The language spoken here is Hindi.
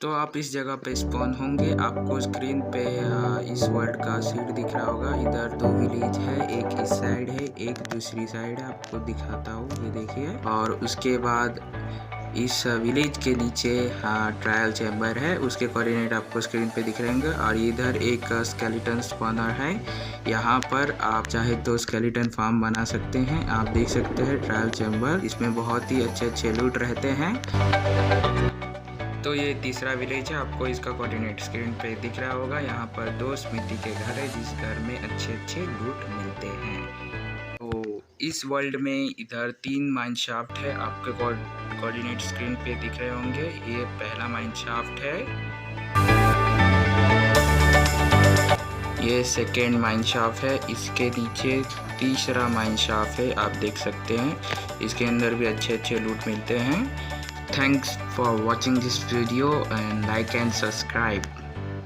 तो आप इस जगह पे स्पॉन होंगे। आपको स्क्रीन पे इस वर्ल्ड का सीट दिख रहा होगा। इधर 2 विलेज है, एक इस साइड है, एक दूसरी साइड है। आपको दिखाता हूँ, ये देखिए। और उसके बाद इस विलेज के नीचे ट्रायल चैम्बर है, उसके कोऑर्डिनेट आपको स्क्रीन पे दिख रहेंगे। और इधर एक स्केलेटन स्पॉनर है। यहाँ पर आप चाहे तो स्केलेटन फार्म बना सकते हैं। आप देख सकते हैं ट्रायल चैम्बर, इसमें बहुत ही अच्छे अच्छे लूट रहते हैं। तो ये तीसरा विलेज है, आपको इसका कोऑर्डिनेट स्क्रीन पे दिख रहा होगा। यहाँ पर 2 स्मिथी के घर है, जिस घर में अच्छे अच्छे लूट मिलते हैं। तो इस वर्ल्ड में इधर 3 माइन शाफ्ट है, आपके कोऑर्डिनेट स्क्रीन पे दिख रहे होंगे। ये पहला माइन शाफ्ट है, ये सेकेंड माइन शाफ्ट है, इसके नीचे तीसरा माइन शाफ्ट है, आप देख सकते हैं। इसके अंदर भी अच्छे अच्छे लूट मिलते हैं। Thanks for watching this video and like and subscribe.